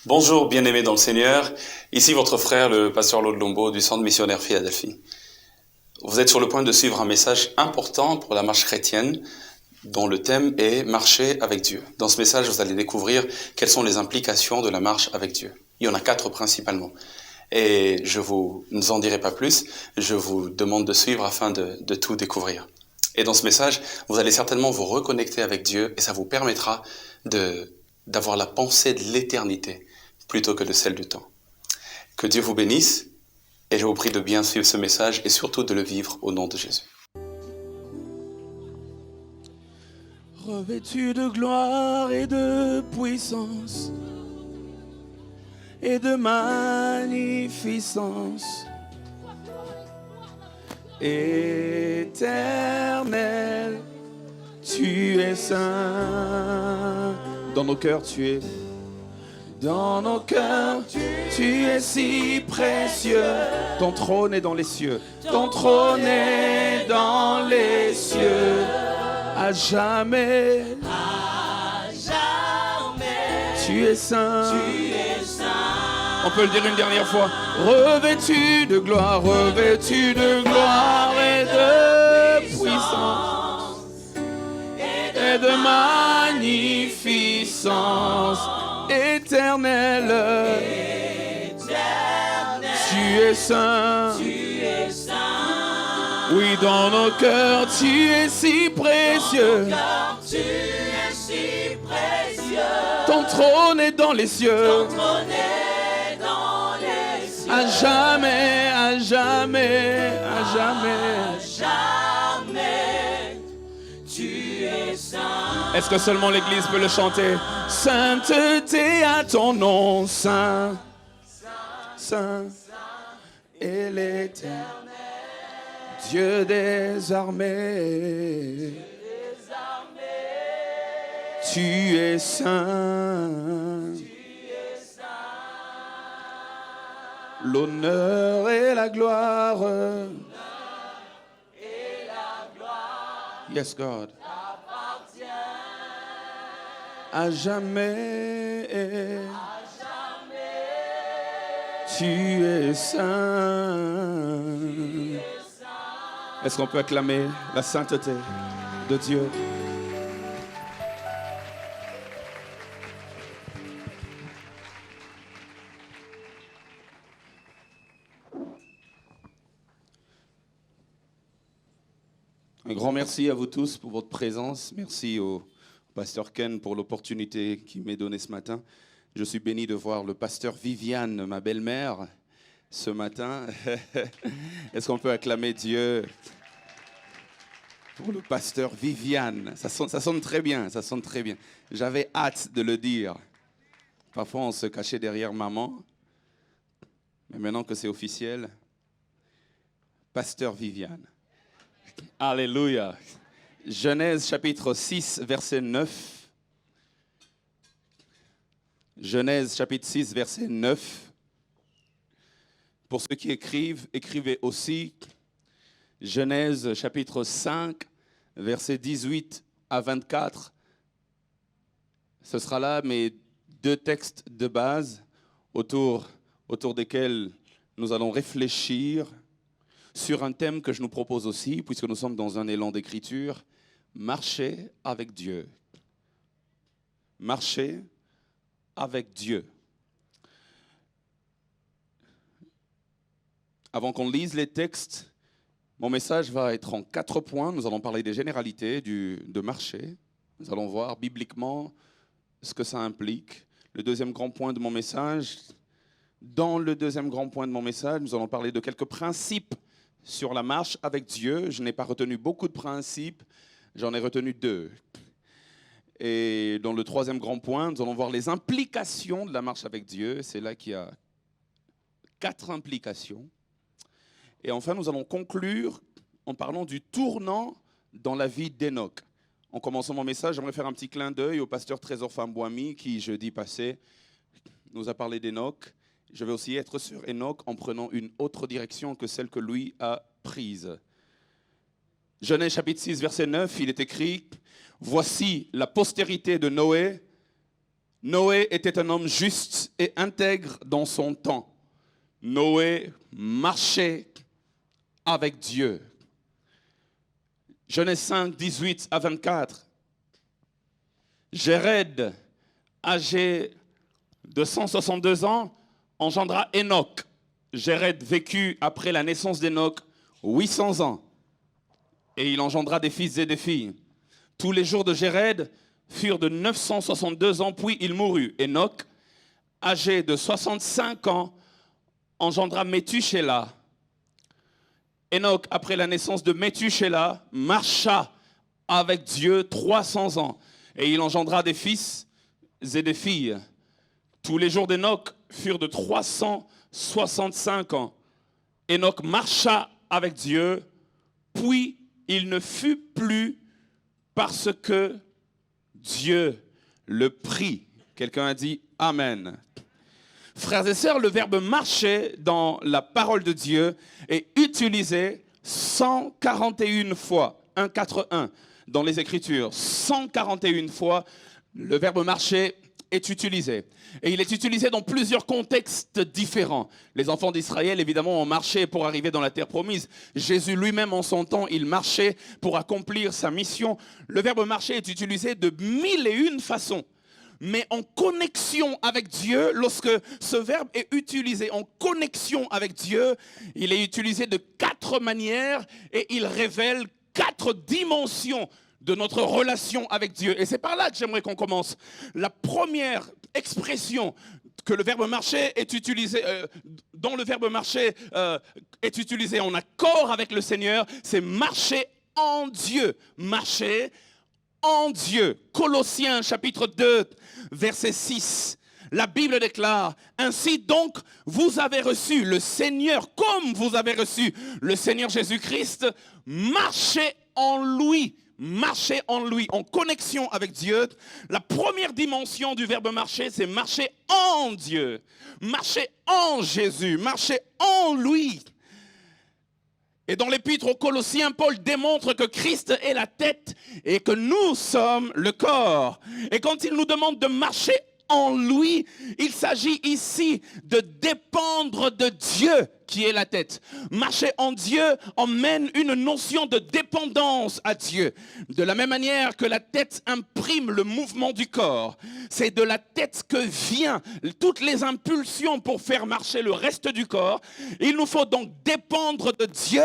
Bonjour, bien-aimés dans le Seigneur. Ici votre frère, le pasteur Claude Lombo du Centre missionnaire Philadelphie. Vous êtes sur le point de suivre un message important pour la marche chrétienne dont le thème est marcher avec Dieu. Dans ce message, vous allez découvrir quelles sont les implications de la marche avec Dieu. Il y en a 4 principalement. Et je vous en dirai pas plus. Je vous demande de suivre afin de tout découvrir. Et dans ce message, vous allez certainement vous reconnecter avec Dieu et ça vous permettra d'avoir la pensée de l'éternité plutôt que de celle du temps. Que Dieu vous bénisse et je vous prie de bien suivre ce message et surtout de le vivre au nom de Jésus. Revêtu de gloire et de puissance et de magnificence, éternel, tu es saint. Dans nos cœurs, tu es. Dans nos cœurs, tu es si précieux. Ton trône est dans les cieux. Ton trône est dans les cieux. À jamais. À jamais. Tu es saint. Tu es saint. On peut le dire une dernière fois. Revêtu de gloire et de puissance et de magnificence. Éternel, tu es saint. Tu es saint. Oui, dans nos cœurs, tu es si précieux. Tu es si précieux. Ton trône est dans les cieux. Ton trône est dans les cieux. À jamais, à jamais, à jamais. À jamais. Tu es saint. Est-ce que seulement l'Église peut le chanter? Sainteté à ton nom, saint, saint et l'éternel, Dieu des armées, tu es saint. L'honneur et la gloire, yes God, à jamais, tu es saint. Est-ce qu'on peut acclamer la sainteté de Dieu? Un grand merci à vous tous pour votre présence. Merci au pasteur Ken pour l'opportunité qu'il m'est donnée ce matin. Je suis béni de voir le pasteur Viviane, ma belle-mère, ce matin. Est-ce qu'on peut acclamer Dieu pour le pasteur Viviane? Ça sonne très bien, ça sonne très bien. J'avais hâte de le dire. Parfois, on se cachait derrière maman. Mais maintenant que c'est officiel, pasteur Viviane. Alléluia. Genèse chapitre 6, verset 9. Genèse chapitre 6, verset 9. Pour ceux qui écrivent, écrivez aussi Genèse chapitre 5, verset 18 à 24. Ce sera là mes 2 textes de base autour desquels nous allons réfléchir sur un thème que je nous propose aussi, puisque nous sommes dans un élan d'écriture, marcher avec Dieu. Marcher avec Dieu. Avant qu'on lise les textes, mon message va être en 4 points. Nous allons parler des généralités de marcher. Nous allons voir bibliquement ce que ça implique. Le deuxième grand point de mon message, dans le deuxième grand point de mon message, nous allons parler de quelques principes sur la marche avec Dieu. Je n'ai pas retenu beaucoup de principes, j'en ai retenu 2. Et dans le troisième grand point, nous allons voir les implications de la marche avec Dieu. C'est là qu'il y a 4 implications. Et enfin, nous allons conclure en parlant du tournant dans la vie d'Enoch. En commençant mon message, j'aimerais faire un petit clin d'œil au pasteur Trésor Fambouami qui, jeudi passé, nous a parlé d'Enoch. Je vais aussi être sur Enoch en prenant une autre direction que celle que lui a prise. Genèse chapitre 6, verset 9, il est écrit « Voici la postérité de Noé Noé était un homme juste et intègre dans son temps. Noé marchait avec Dieu. Genèse 5, 18 à 24. Jéred, âgé de 162 ans, engendra Enoch. Jéred vécut après la naissance d'Enoch 800 ans. Et il engendra des fils et des filles. Tous les jours de Jéred furent de 962 ans, puis il mourut. Enoch, âgé de 65 ans, engendra Méthusélah. Enoch, après la naissance de Méthusélah, marcha avec Dieu 300 ans. Et il engendra des fils et des filles. Tous les jours d'Enoch furent de 365 ans. Enoch marcha avec Dieu, puis il ne fut plus parce que Dieu le prit. Quelqu'un a dit Amen. Frères et sœurs, le verbe marcher dans la parole de Dieu est utilisé 141 fois, 141 dans les Écritures. 141 fois, le verbe marcher est utilisé. Et il est utilisé dans plusieurs contextes différents. Les enfants d'Israël, évidemment, ont marché pour arriver dans la terre promise. Jésus lui-même, en son temps, il marchait pour accomplir sa mission. Le verbe marcher est utilisé de 1001 façons. Mais en connexion avec Dieu, lorsque ce verbe est utilisé en connexion avec Dieu, il est utilisé de 4 manières et il révèle 4 dimensions de notre relation avec Dieu. Et c'est par là que j'aimerais qu'on commence. La première expression que le verbe marcher est utilisé, dont le verbe marcher est utilisé en accord avec le Seigneur, c'est marcher en Dieu. Marcher en Dieu. Colossiens chapitre 2, verset 6. La Bible déclare, ainsi donc, vous avez reçu le Seigneur comme vous avez reçu le Seigneur Jésus-Christ, marchez en lui. Marcher en lui, en connexion avec Dieu. La première dimension du verbe marcher, c'est marcher en Dieu. Marcher en Jésus, marcher en lui. Et dans l'épître aux Colossiens, Paul démontre que Christ est la tête et que nous sommes le corps. Et quand il nous demande de marcher en lui, il s'agit ici de dépendre de Dieu qui est la tête. Marcher en Dieu emmène une notion de dépendance à Dieu. De la même manière que la tête imprime le mouvement du corps, c'est de la tête que viennent toutes les impulsions pour faire marcher le reste du corps. Il nous faut donc dépendre de Dieu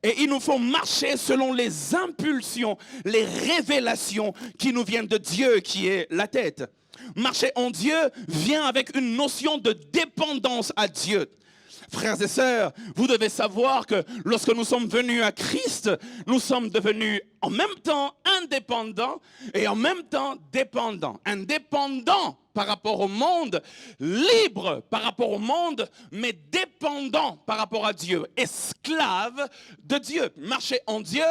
et il nous faut marcher selon les impulsions, les révélations qui nous viennent de Dieu qui est la tête. Marcher en Dieu vient avec une notion de dépendance à Dieu. Frères et sœurs, vous devez savoir que lorsque nous sommes venus à Christ, nous sommes devenus en même temps indépendants et en même temps dépendants. Indépendants par rapport au monde, libres par rapport au monde, mais dépendants par rapport à Dieu, esclaves de Dieu. Marcher en Dieu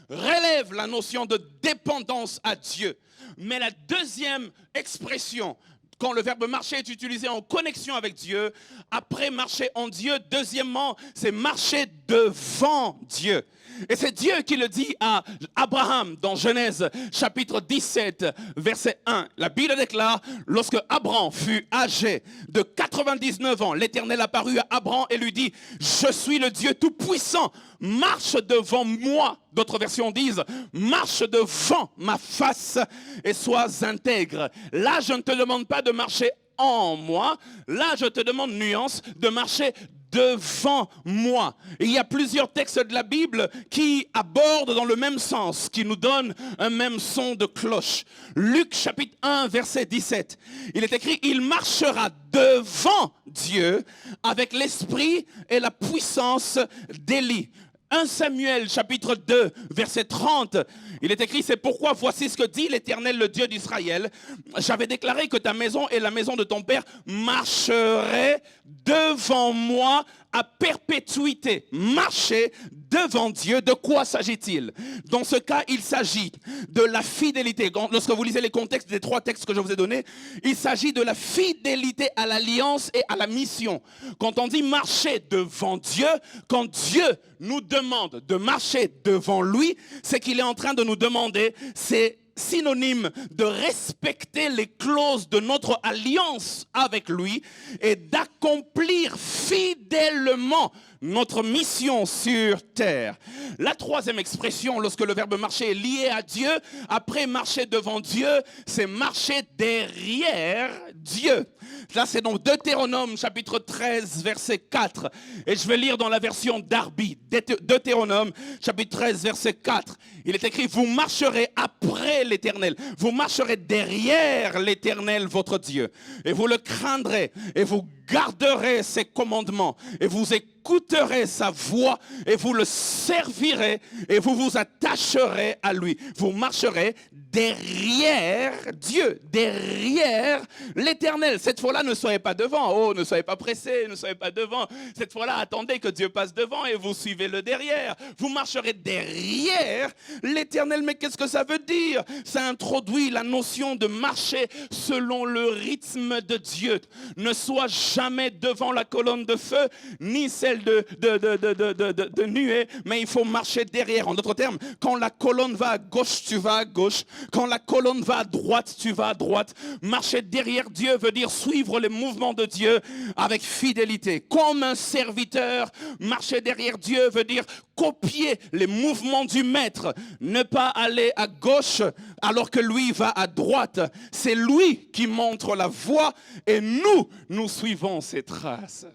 relève la notion de dépendance à Dieu. Mais la deuxième expression, quand le verbe marcher est utilisé en connexion avec Dieu, après marcher en Dieu, deuxièmement, c'est marcher devant Dieu. Et c'est Dieu qui le dit à Abraham dans Genèse chapitre 17, verset 1. La Bible déclare, lorsque Abraham fut âgé de 99 ans, l'Éternel apparut à Abraham et lui dit, je suis le Dieu tout-puissant, marche devant moi. D'autres versions disent, marche devant ma face et sois intègre. Là, je ne te demande pas de marcher en moi. Là, je te demande, nuance, de marcher devant moi. Et il y a plusieurs textes de la Bible qui abordent dans le même sens, qui nous donnent un même son de cloche. Luc chapitre 1, verset 17. Il est écrit, il marchera devant Dieu avec l'esprit et la puissance d'Élie. 1 Samuel chapitre 2 verset 30, il est écrit, c'est pourquoi voici ce que dit l'Éternel, le Dieu d'Israël. J'avais déclaré que ta maison et la maison de ton père marcheraient devant moi à perpétuité. Marcher devant Dieu, de quoi s'agit-il? Dans ce cas, il s'agit de la fidélité. Lorsque vous lisez les contextes des 3 textes que je vous ai donnés, il s'agit de la fidélité à l'alliance et à la mission. Quand on dit marcher devant Dieu, quand Dieu nous demande de marcher devant lui, c'est qu'il est en train de nous demander, c'est synonyme de respecter les clauses de notre alliance avec lui et d'accomplir fidèlement notre mission sur terre. La troisième expression, lorsque le verbe marcher est lié à Dieu, après marcher devant Dieu, c'est marcher derrière Dieu. Là, c'est dans Deutéronome, chapitre 13, verset 4. Et je vais lire dans la version Darby, Deutéronome, chapitre 13, verset 4. Il est écrit, vous marcherez après l'Éternel. Vous marcherez derrière l'Éternel, votre Dieu. Et vous le craindrez, et vous garderez ses commandements, et vous écouterez sa voix, et vous le servirez, et vous vous attacherez à lui. Vous marcherez derrière Dieu, derrière l'Éternel. Cette fois-là, ne soyez pas devant. Oh, ne soyez pas pressés, ne soyez pas devant. Cette fois-là, attendez que Dieu passe devant et vous suivez le derrière. Vous marcherez derrière l'Éternel. Mais qu'est-ce que ça veut dire? Ça introduit la notion de marcher selon le rythme de Dieu. Ne sois jamais devant la colonne de feu, ni celle de nuée, mais il faut marcher derrière. En d'autres termes, quand la colonne va à gauche, tu vas à gauche. Quand la colonne va à droite, tu vas à droite. Marcher derrière Dieu veut dire suivre les mouvements de Dieu avec fidélité. Comme un serviteur, marcher derrière Dieu veut dire copier les mouvements du maître. Ne pas aller à gauche alors que lui va à droite. C'est lui qui montre la voie et nous suivons ses traces.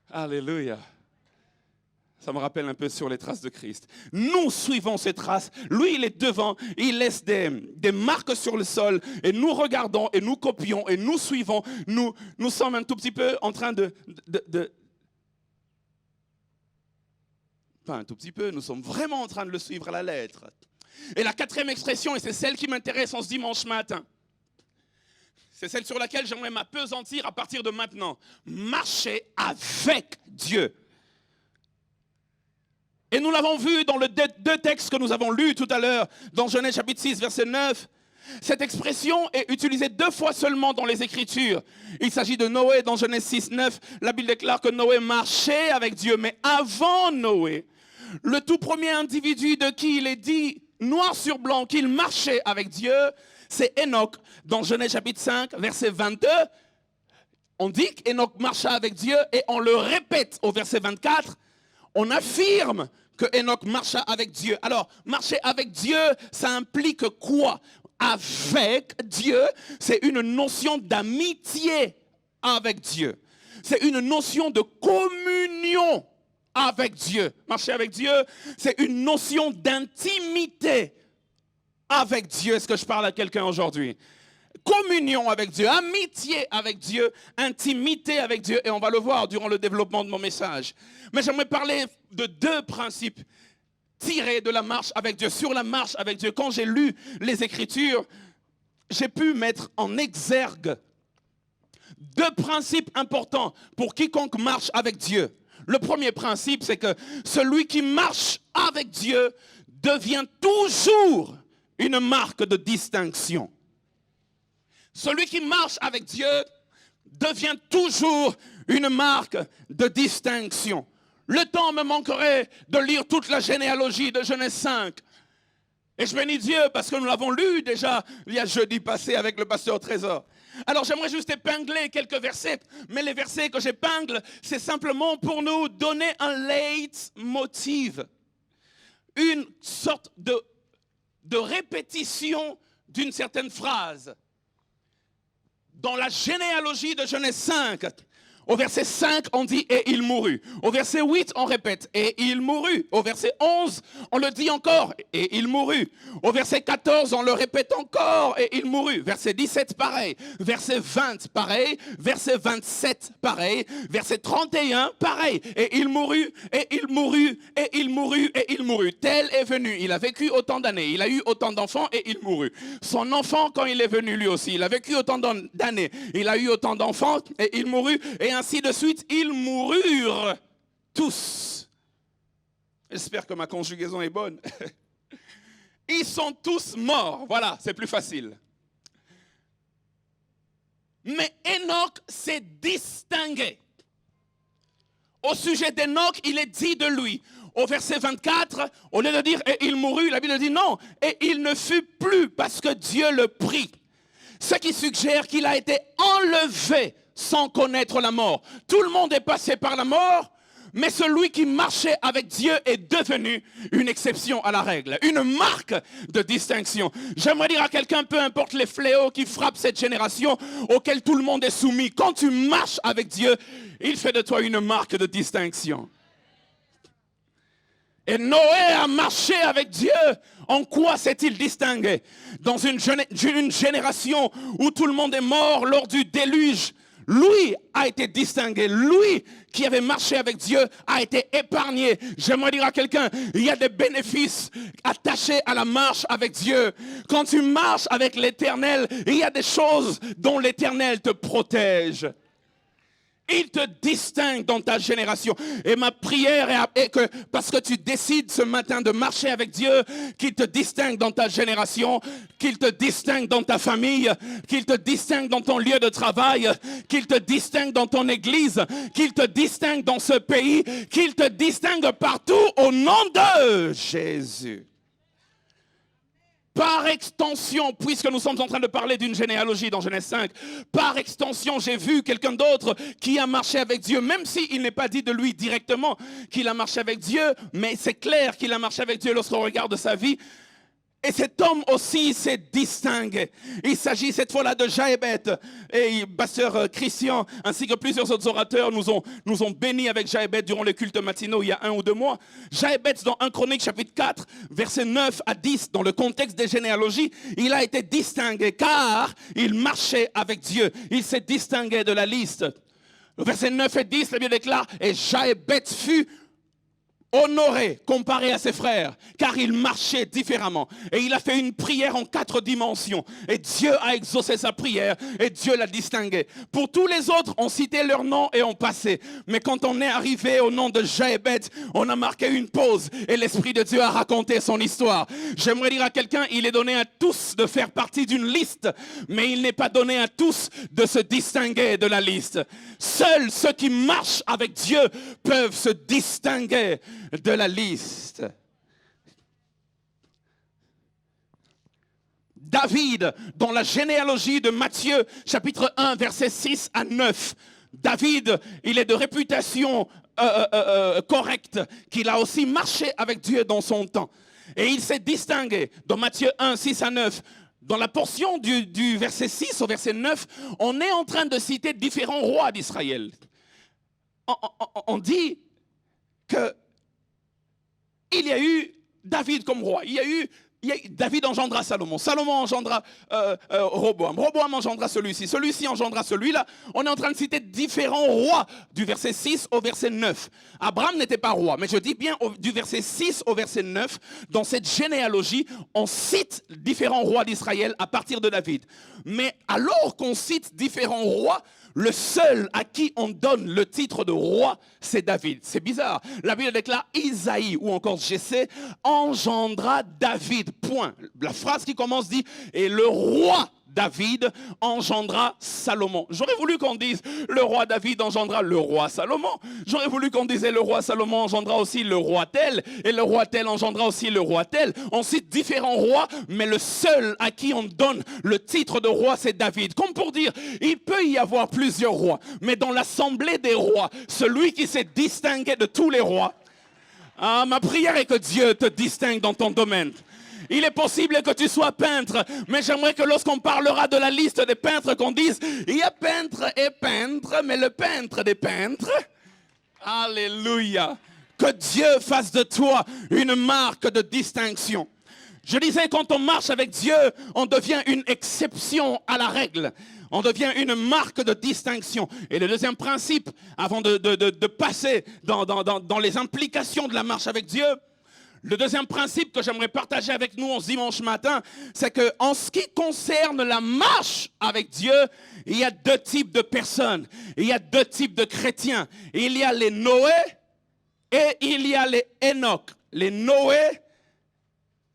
Alléluia. Ça me rappelle un peu sur les traces de Christ. Nous suivons ces traces. Lui, il est devant. Il laisse des marques sur le sol. Et nous regardons et nous copions et nous suivons. Nous sommes un tout petit peu en train pas un tout petit peu, nous sommes vraiment en train de le suivre à la lettre. Et la quatrième expression, et c'est celle qui m'intéresse en ce dimanche matin, c'est celle sur laquelle j'aimerais m'appesantir à partir de maintenant. Marcher avec Dieu. Et nous l'avons vu dans les deux textes que nous avons lus tout à l'heure, dans Genèse chapitre 6, verset 9. Cette expression est utilisée 2 fois seulement dans les Écritures. Il s'agit de Noé dans Genèse 6, 9. La Bible déclare que Noé marchait avec Dieu. Mais avant Noé, le tout premier individu de qui il est dit, noir sur blanc, qu'il marchait avec Dieu, c'est Enoch. Dans Genèse chapitre 5, verset 22, on dit qu'Enoch marcha avec Dieu et on le répète au verset 24. On affirme que Enoch marcha avec Dieu. Alors, marcher avec Dieu, ça implique quoi? Avec Dieu, c'est une notion d'amitié avec Dieu. C'est une notion de communion avec Dieu. Marcher avec Dieu, c'est une notion d'intimité avec Dieu. Est-ce que je parle à quelqu'un aujourd'hui? Communion avec Dieu, amitié avec Dieu, intimité avec Dieu. Et on va le voir durant le développement de mon message. Mais j'aimerais parler de 2 principes tirés de la marche avec Dieu. Sur la marche avec Dieu, quand j'ai lu les Écritures, j'ai pu mettre en exergue 2 principes importants pour quiconque marche avec Dieu. Le premier principe, c'est que celui qui marche avec Dieu devient toujours une marque de distinction. Celui qui marche avec Dieu devient toujours une marque de distinction. Le temps me manquerait de lire toute la généalogie de Genèse 5. Et je bénis Dieu parce que nous l'avons lu déjà il y a jeudi passé avec le pasteur Trésor. Alors j'aimerais juste épingler quelques versets, mais les versets que j'épingle, c'est simplement pour nous donner un leitmotiv, une sorte de répétition d'une certaine phrase. Dans la généalogie de Genèse 5, au verset 5, on dit « et il mourut ». Au verset 8, on répète « et il mourut ». Au verset 11, on le dit encore « et il mourut ». Au verset 14, on le répète encore « et il mourut ». Verset 17, pareil. Verset 20, pareil. Verset 27, pareil. Verset 31, pareil. « Et il mourut, et il mourut, et il mourut, et il mourut ». Tel est venu. Il a vécu autant d'années. Il a eu autant d'enfants, et il mourut. Son enfant, quand il est venu lui aussi, il a vécu autant d'années. Il a eu autant d'enfants, et il mourut. Et ainsi de suite, ils moururent tous. J'espère que ma conjugaison est bonne. Ils sont tous morts. Voilà, c'est plus facile. Mais Enoch s'est distingué. Au sujet d'Enoch, il est dit de lui, au verset 24, au lieu de dire « et il mourut », la Bible dit non, « et il ne fut plus parce que Dieu le prit ». Ce qui suggère qu'il a été enlevé sans connaître la mort. Tout le monde est passé par la mort, mais celui qui marchait avec Dieu est devenu une exception à la règle, une marque de distinction. J'aimerais dire à quelqu'un, peu importe les fléaux qui frappent cette génération, auxquels tout le monde est soumis, quand tu marches avec Dieu, il fait de toi une marque de distinction. Et Noé a marché avec Dieu. En quoi s'est-il distingué? Dans une génération où tout le monde est mort lors du déluge, lui a été distingué. Lui qui avait marché avec Dieu a été épargné. J'aimerais dire à quelqu'un, il y a des bénéfices attachés à la marche avec Dieu. Quand tu marches avec l'Éternel, il y a des choses dont l'Éternel te protège. Il te distingue dans ta génération. Et ma prière est que, parce que tu décides ce matin de marcher avec Dieu, qu'il te distingue dans ta génération, qu'il te distingue dans ta famille, qu'il te distingue dans ton lieu de travail, qu'il te distingue dans ton église, qu'il te distingue dans ce pays, qu'il te distingue partout au nom de Jésus. Par extension, puisque nous sommes en train de parler d'une généalogie dans Genèse 5, par extension, j'ai vu quelqu'un d'autre qui a marché avec Dieu, même s'il n'est pas dit de lui directement qu'il a marché avec Dieu, mais c'est clair qu'il a marché avec Dieu lorsqu'on regarde sa vie. Et cet homme aussi s'est distingué. Il s'agit cette fois-là de Jaébet. Et pasteur Christian, ainsi que plusieurs autres orateurs nous ont bénis avec Jaébet durant les cultes matinaux il y a 1 ou 2 mois. Jaébet, dans 1 Chronique chapitre 4, versets 9 à 10, dans le contexte des généalogies, il a été distingué car il marchait avec Dieu. Il s'est distingué de la liste. Versets 9 et 10, la Bible déclare, et Jaébet fut honoré comparé à ses frères, car il marchait différemment. Et il a fait une prière en 4 dimensions. Et Dieu a exaucé sa prière et Dieu l'a distingué. Pour tous les autres, on citait leur nom et on passait. Mais quand on est arrivé au nom de Jaébet, on a marqué une pause et l'Esprit de Dieu a raconté son histoire. J'aimerais dire à quelqu'un, il est donné à tous de faire partie d'une liste, mais il n'est pas donné à tous de se distinguer de la liste. Seuls ceux qui marchent avec Dieu peuvent se distinguer de la liste. David, dans la généalogie de Matthieu, chapitre 1, versets 6 à 9. David, il est de réputation correcte, qu'il a aussi marché avec Dieu dans son temps. Et il s'est distingué. Dans Matthieu 1, 6 à 9, dans la portion du verset 6 au verset 9, on est en train de citer différents rois d'Israël. On dit que il y a eu David comme roi. David engendra Salomon. Salomon engendra Roboam. Roboam engendra celui-ci. Celui-ci engendra celui-là. On est en train de citer différents rois du verset 6 au verset 9. Abraham n'était pas roi, mais je dis bien du verset 6 au verset 9, dans cette généalogie, on cite différents rois d'Israël à partir de David. Mais alors qu'on cite différents rois, le seul à qui on donne le titre de roi, c'est David. C'est bizarre. La Bible déclare Isaïe ou encore Jessé engendra David. Point. La phrase qui commence dit et le roi David engendra Salomon. J'aurais voulu qu'on dise le roi David engendra le roi Salomon. J'aurais voulu qu'on disait le roi Salomon engendra aussi le roi tel et le roi tel engendra aussi le roi tel. On cite différents rois, mais le seul à qui on donne le titre de roi, c'est David. Comme pour dire, il peut y avoir plusieurs rois, mais dans l'assemblée des rois, celui qui s'est distingué de tous les rois, ma prière est que Dieu te distingue dans ton domaine. Il est possible que tu sois peintre, mais j'aimerais que lorsqu'on parlera de la liste des peintres, qu'on dise, il y a peintre et peintre, mais le peintre des peintres, alléluia, que Dieu fasse de toi une marque de distinction. Je disais, quand on marche avec Dieu, on devient une exception à la règle. On devient une marque de distinction. Et le deuxième principe, avant de passer dans les implications de la marche avec Dieu, le deuxième principe que j'aimerais partager avec nous en ce dimanche matin, c'est qu'en ce qui concerne la marche avec Dieu, il y a 2 types de personnes. Il y a 2 types de chrétiens. Il y a les Noé et il y a les Enoch. Les Noé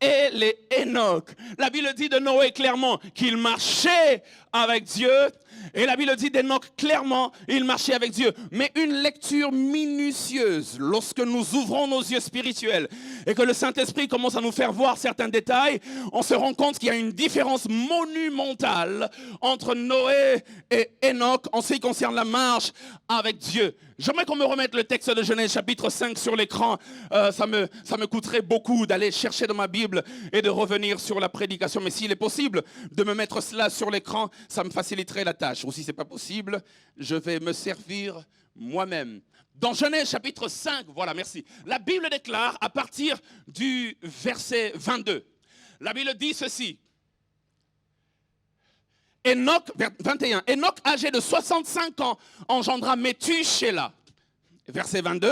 et les Enoch. La Bible dit de Noé clairement qu'il marchait avec Dieu. Et la Bible dit d'Enoch clairement, il marchait avec Dieu. Mais une lecture minutieuse, lorsque nous ouvrons nos yeux spirituels et que le Saint-Esprit commence à nous faire voir certains détails, on se rend compte qu'il y a une différence monumentale entre Noé et Enoch en ce qui concerne la marche avec Dieu. J'aimerais qu'on me remette le texte de Genèse chapitre 5 sur l'écran. Ça me coûterait beaucoup d'aller chercher dans ma Bible et de revenir sur la prédication. Mais s'il est possible de me mettre cela sur l'écran, ça me faciliterait la tâche. Ou si ce n'est pas possible, je vais me servir moi-même. Dans Genèse chapitre 5, voilà, merci. La Bible déclare à partir du verset 22. La Bible dit ceci. Enoch, 21, Enoch, âgé de 65 ans, engendra Méthusélah. Verset 22,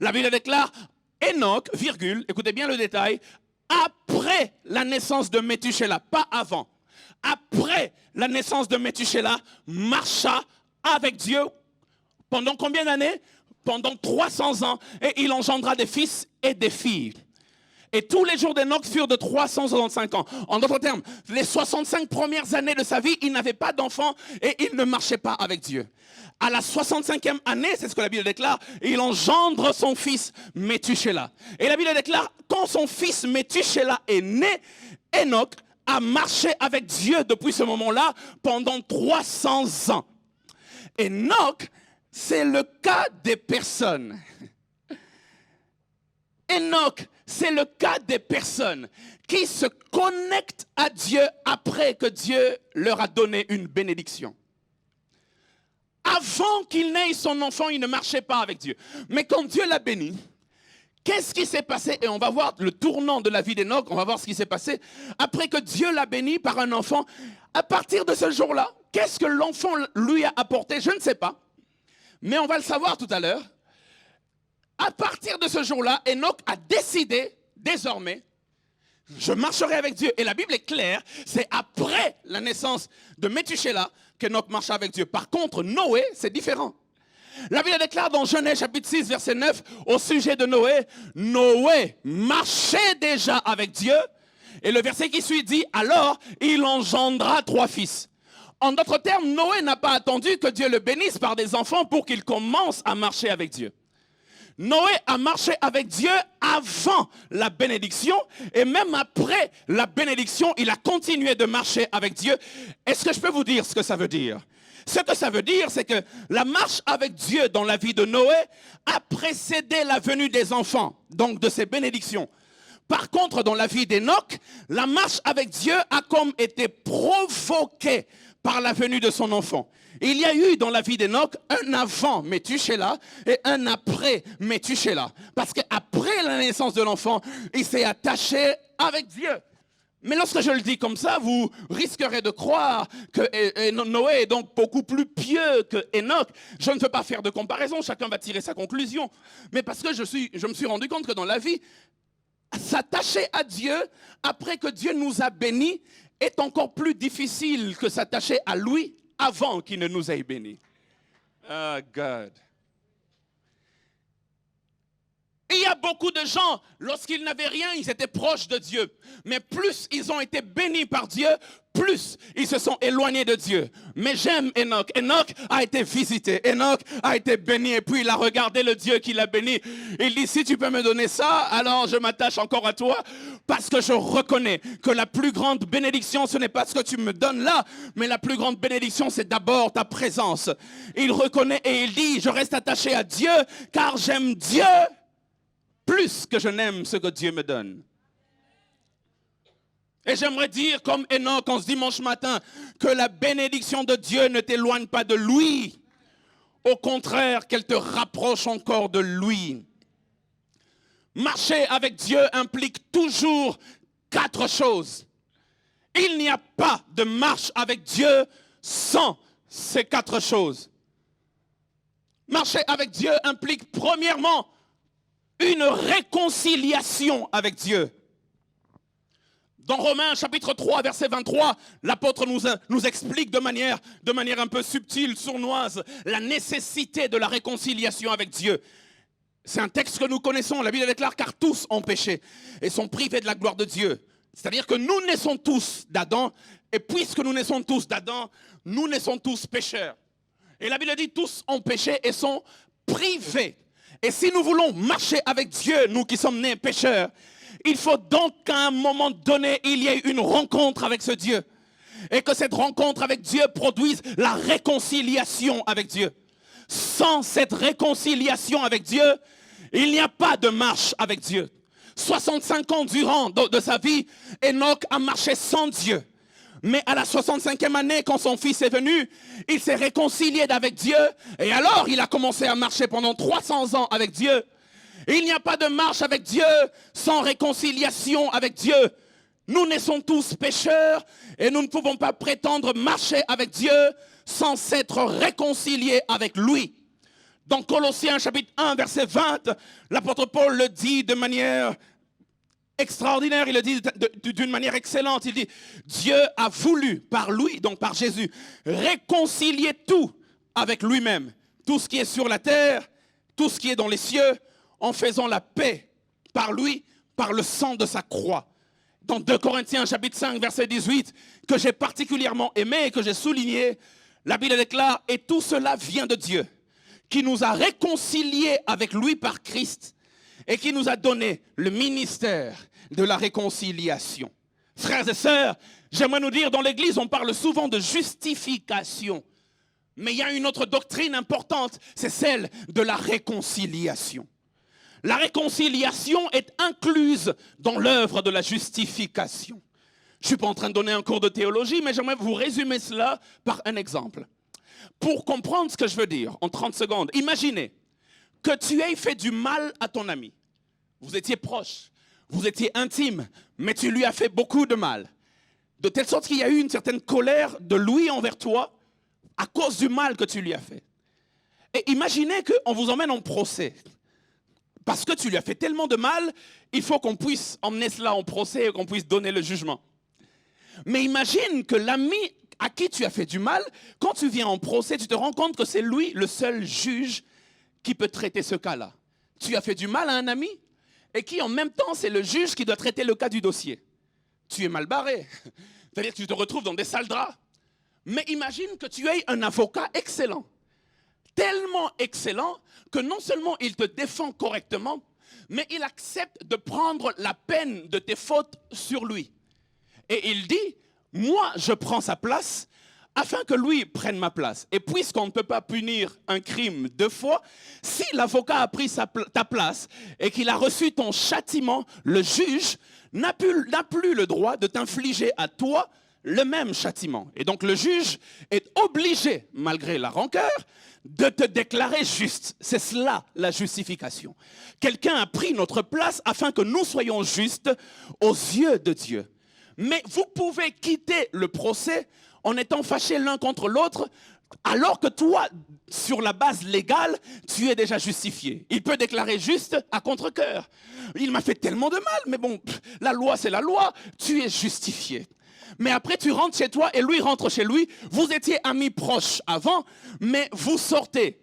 la Bible déclare, Enoch, virgule, écoutez bien le détail, après la naissance de Méthusélah, pas avant, après la naissance de Méthusélah, marcha avec Dieu pendant combien d'années? Pendant 300 ans, et il engendra des fils et des filles. Et tous les jours d'Enoch furent de 365 ans. En d'autres termes, les 65 premières années de sa vie, il n'avait pas d'enfant et il ne marchait pas avec Dieu. À la 65e année, c'est ce que la Bible déclare, il engendre son fils Méthusélah. Et la Bible déclare, quand son fils Méthusélah est né, Enoch a marché avec Dieu depuis ce moment-là pendant 300 ans. Enoch, c'est le cas des personnes. Enoch, c'est le cas des personnes qui se connectent à Dieu après que Dieu leur a donné une bénédiction. Avant qu'il n'ait son enfant, il ne marchait pas avec Dieu. Mais quand Dieu l'a béni, qu'est-ce qui s'est passé? Et on va voir le tournant de la vie d'Enoch, on va voir ce qui s'est passé. Après que Dieu l'a béni par un enfant, à partir de ce jour-là, qu'est-ce que l'enfant lui a apporté? Je ne sais pas. Mais on va le savoir tout à l'heure. À partir de ce jour-là, Enoch a décidé, désormais, je marcherai avec Dieu. Et la Bible est claire, c'est après la naissance de Méthusélah qu'Enoch marcha avec Dieu. Par contre, Noé, c'est différent. La Bible déclare dans Genèse chapitre 6, verset 9, au sujet de Noé, Noé marchait déjà avec Dieu. Et le verset qui suit dit, alors il engendra 3 fils. En d'autres termes, Noé n'a pas attendu que Dieu le bénisse par des enfants pour qu'il commence à marcher avec Dieu. Noé a marché avec Dieu avant la bénédiction et même après la bénédiction, il a continué de marcher avec Dieu. Est-ce que je peux vous dire ce que ça veut dire? Ce que ça veut dire, c'est que la marche avec Dieu dans la vie de Noé a précédé la venue des enfants, donc de ces bénédictions. Par contre, dans la vie d'Enoch, la marche avec Dieu a comme été provoquée par la venue de son enfant. Il y a eu dans la vie d'Enoch un avant Méthusélah et un après Méthusélah. Parce qu'après la naissance de l'enfant, il s'est attaché avec Dieu. Mais lorsque je le dis comme ça, vous risquerez de croire que Noé est donc beaucoup plus pieux que Enoch. Je ne veux pas faire de comparaison, chacun va tirer sa conclusion. Mais parce que je me suis rendu compte que dans la vie, s'attacher à Dieu après que Dieu nous a bénis est encore plus difficile que s'attacher à lui avant qu'il ne nous ait bénis. Ah, God. Il y a beaucoup de gens, lorsqu'ils n'avaient rien, ils étaient proches de Dieu. Mais plus ils ont été bénis par Dieu, plus ils se sont éloignés de Dieu. Mais j'aime Enoch. Enoch a été visité. Enoch a été béni. Et puis il a regardé le Dieu qui l'a béni. Il dit, si tu peux me donner ça, alors je m'attache encore à toi. Parce que je reconnais que la plus grande bénédiction, ce n'est pas ce que tu me donnes là. Mais la plus grande bénédiction, c'est d'abord ta présence. Il reconnaît et il dit, je reste attaché à Dieu car j'aime Dieu plus que je n'aime ce que Dieu me donne. Et j'aimerais dire, comme Enoch en ce dimanche matin, que la bénédiction de Dieu ne t'éloigne pas de lui. Au contraire, qu'elle te rapproche encore de lui. Marcher avec Dieu implique toujours 4 choses. Il n'y a pas de marche avec Dieu sans ces 4 choses. Marcher avec Dieu implique premièrement une réconciliation avec Dieu. Dans Romains chapitre 3, verset 23, l'apôtre nous explique de manière un peu subtile, sournoise, la nécessité de la réconciliation avec Dieu. C'est un texte que nous connaissons. La Bible déclare car tous ont péché et sont privés de la gloire de Dieu. C'est-à-dire que nous naissons tous d'Adam, et puisque nous naissons tous d'Adam, nous naissons tous pécheurs. Et la Bible dit tous ont péché et sont privés. Et si nous voulons marcher avec Dieu, nous qui sommes nés pécheurs, il faut donc qu'à un moment donné, il y ait une rencontre avec ce Dieu. Et que cette rencontre avec Dieu produise la réconciliation avec Dieu. Sans cette réconciliation avec Dieu, il n'y a pas de marche avec Dieu. 65 ans durant de sa vie, Enoch a marché sans Dieu. Mais à la 65e année, quand son fils est venu, il s'est réconcilié avec Dieu. Et alors, il a commencé à marcher pendant 300 ans avec Dieu. Il n'y a pas de marche avec Dieu sans réconciliation avec Dieu. Nous naissons tous pécheurs et nous ne pouvons pas prétendre marcher avec Dieu sans s'être réconciliés avec lui. Dans Colossiens chapitre 1, verset 20, l'apôtre Paul le dit de manière extraordinaire, il le dit d'une manière excellente. Il dit, Dieu a voulu par lui, donc par Jésus, réconcilier tout avec lui-même. Tout ce qui est sur la terre, tout ce qui est dans les cieux, en faisant la paix par lui, par le sang de sa croix. Dans 2 Corinthiens chapitre 5, verset 18, que j'ai particulièrement aimé et que j'ai souligné, la Bible déclare, et tout cela vient de Dieu, qui nous a réconciliés avec lui par Christ et qui nous a donné le ministère de la réconciliation. Frères et sœurs, j'aimerais nous dire, dans l'Église, on parle souvent de justification. Mais il y a une autre doctrine importante, c'est celle de la réconciliation. La réconciliation est incluse dans l'œuvre de la justification. Je ne suis pas en train de donner un cours de théologie, mais j'aimerais vous résumer cela par un exemple. Pour comprendre ce que je veux dire, en 30 secondes, imaginez que tu aies fait du mal à ton ami. Vous étiez proches, vous étiez intimes, mais tu lui as fait beaucoup de mal. De telle sorte qu'il y a eu une certaine colère de lui envers toi à cause du mal que tu lui as fait. Et imaginez qu'on vous emmène en procès. Parce que tu lui as fait tellement de mal, il faut qu'on puisse emmener cela en procès et qu'on puisse donner le jugement. Mais imagine que l'ami à qui tu as fait du mal, quand tu viens en procès, tu te rends compte que c'est lui le seul juge qui peut traiter ce cas-là. Tu as fait du mal à un ami et qui en même temps c'est le juge qui doit traiter le cas du dossier. Tu es mal barré, c'est-à-dire que tu te retrouves dans des sales draps. Mais imagine que tu aies un avocat excellent, tellement excellent que non seulement il te défend correctement, mais il accepte de prendre la peine de tes fautes sur lui. Et il dit, moi je prends sa place afin que lui prenne ma place. Et puisqu'on ne peut pas punir un crime 2 fois, si l'avocat a pris ta place et qu'il a reçu ton châtiment, le juge n'a plus le droit de t'infliger à toi le même châtiment. Et donc le juge est obligé, malgré la rancœur, de te déclarer juste. C'est cela la justification. Quelqu'un a pris notre place afin que nous soyons justes aux yeux de Dieu. Mais vous pouvez quitter le procès en étant fâchés l'un contre l'autre, alors que toi, sur la base légale, tu es déjà justifié. Il peut déclarer juste à contre-cœur. Il m'a fait tellement de mal, mais bon, la loi c'est la loi, tu es justifié. Mais après tu rentres chez toi et lui rentre chez lui, vous étiez amis proches avant, mais vous sortez.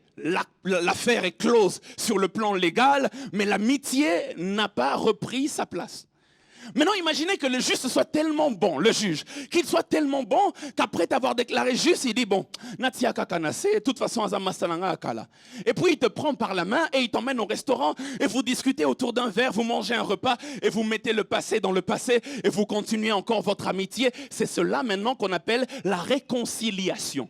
L'affaire est close sur le plan légal, mais l'amitié n'a pas repris sa place. Maintenant, imaginez que le juste soit tellement bon, le juge, qu'il soit tellement bon qu'après t'avoir déclaré juste, il dit, bon, Natia Kakanase, de toute façon, Azamasalanga Akala. Et puis il te prend par la main et il t'emmène au restaurant et vous discutez autour d'un verre, vous mangez un repas et vous mettez le passé dans le passé et vous continuez encore votre amitié. C'est cela maintenant qu'on appelle la réconciliation.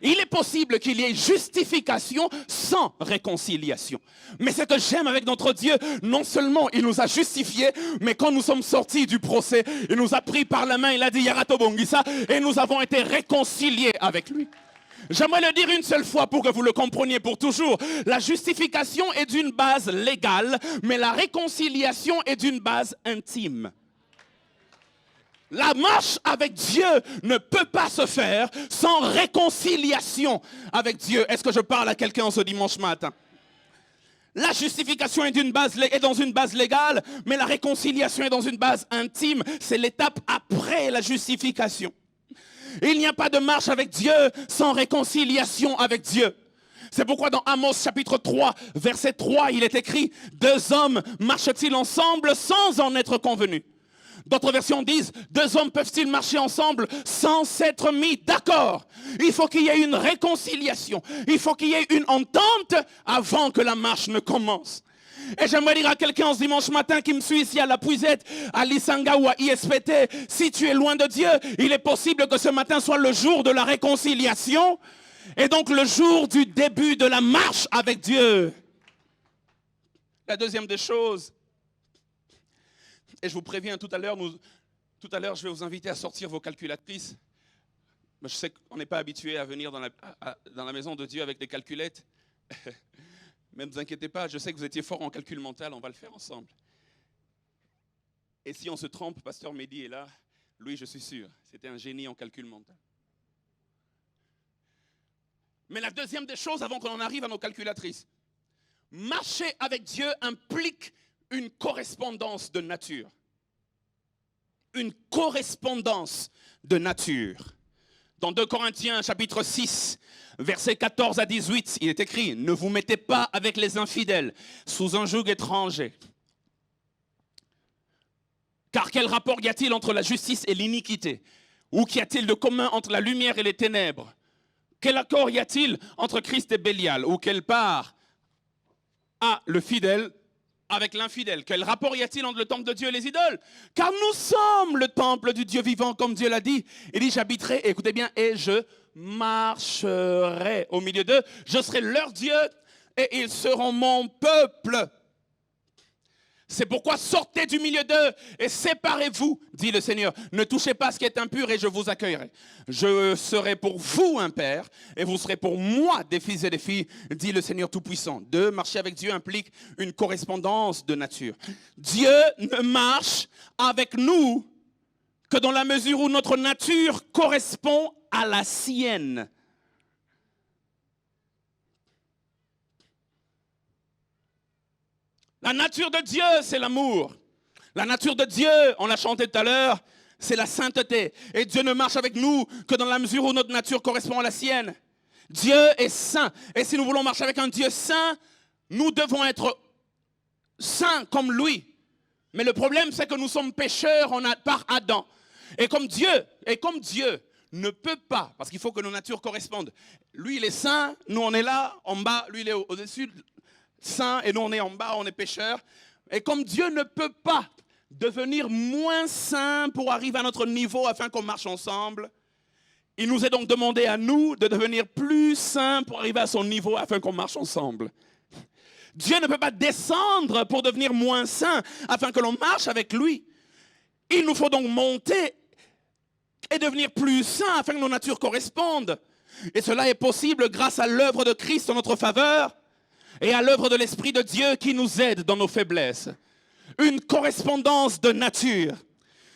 Il est possible qu'il y ait justification sans réconciliation. Mais ce que j'aime avec notre Dieu, non seulement il nous a justifiés, mais quand nous sommes sortis du procès, il nous a pris par la main, il a dit Yarato Bongisa, et nous avons été réconciliés avec lui. J'aimerais le dire une seule fois pour que vous le compreniez pour toujours. La justification est d'une base légale, mais la réconciliation est d'une base intime. La marche avec Dieu ne peut pas se faire sans réconciliation avec Dieu. Est-ce que je parle à quelqu'un ce dimanche matin? La justification est dans une base légale, mais la réconciliation est dans une base intime. C'est l'étape après la justification. Il n'y a pas de marche avec Dieu sans réconciliation avec Dieu. C'est pourquoi dans Amos chapitre 3, verset 3, il est écrit « Deux hommes marchent-ils ensemble sans en être convenus ?» D'autres versions disent « Deux hommes peuvent-ils marcher ensemble sans s'être mis d'accord ?» Il faut qu'il y ait une réconciliation. Il faut qu'il y ait une entente avant que la marche ne commence. Et j'aimerais dire à quelqu'un ce dimanche matin qui me suit ici à la Puisette, à l'Isanga ou à ISPT, si tu es loin de Dieu, il est possible que ce matin soit le jour de la réconciliation et donc le jour du début de la marche avec Dieu. La deuxième des choses, et je vous préviens tout à l'heure, je vais vous inviter à sortir vos calculatrices. Je sais qu'on n'est pas habitué à venir dans la maison de Dieu avec des calculettes. Mais ne vous inquiétez pas, je sais que vous étiez fort en calcul mental, on va le faire ensemble. Et si on se trompe, Pasteur Mehdi est là, lui je suis sûr, c'était un génie en calcul mental. Mais la deuxième des choses, avant qu'on en arrive à nos calculatrices, marcher avec Dieu implique une correspondance de nature. Une correspondance de nature. Dans 2 Corinthiens chapitre 6, versets 14 à 18, il est écrit « Ne vous mettez pas avec les infidèles sous un joug étranger. Car quel rapport y a-t-il entre la justice et l'iniquité? Ou qu'y a-t-il de commun entre la lumière et les ténèbres? Quel accord y a-t-il entre Christ et Bélial? Ou quelle part a le fidèle avec l'infidèle? Quel rapport y a-t-il entre le temple de Dieu et les idoles? Car nous sommes le temple du Dieu vivant, comme Dieu l'a dit. Il dit, j'habiterai, écoutez bien, et je marcherai au milieu d'eux. Je serai leur Dieu et ils seront mon peuple. C'est pourquoi sortez du milieu d'eux et séparez-vous, dit le Seigneur. Ne touchez pas ce qui est impur et je vous accueillerai. Je serai pour vous un père et vous serez pour moi des fils et des filles, dit le Seigneur Tout-Puissant. Marcher avec Dieu implique une correspondance de nature. Dieu ne marche avec nous que dans la mesure où notre nature correspond à la sienne. La nature de Dieu, c'est l'amour. La nature de Dieu, on l'a chanté tout à l'heure, c'est la sainteté. Et Dieu ne marche avec nous que dans la mesure où notre nature correspond à la sienne. Dieu est saint. Et si nous voulons marcher avec un Dieu saint, nous devons être saints comme lui. Mais le problème, c'est que nous sommes pécheurs par Adam. Et comme Dieu ne peut pas, parce qu'il faut que nos natures correspondent. Lui, il est saint, nous on est là, en bas, lui il est au-dessus. Saint et nous on est en bas, on est pécheurs. Et comme Dieu ne peut pas devenir moins saint pour arriver à notre niveau afin qu'on marche ensemble, il nous est donc demandé à nous de devenir plus saints pour arriver à son niveau afin qu'on marche ensemble. Dieu ne peut pas descendre pour devenir moins saint afin que l'on marche avec lui. Il nous faut donc monter et devenir plus saints afin que nos natures correspondent. Et cela est possible grâce à l'œuvre de Christ en notre faveur et à l'œuvre de l'Esprit de Dieu qui nous aide dans nos faiblesses. Une correspondance de nature.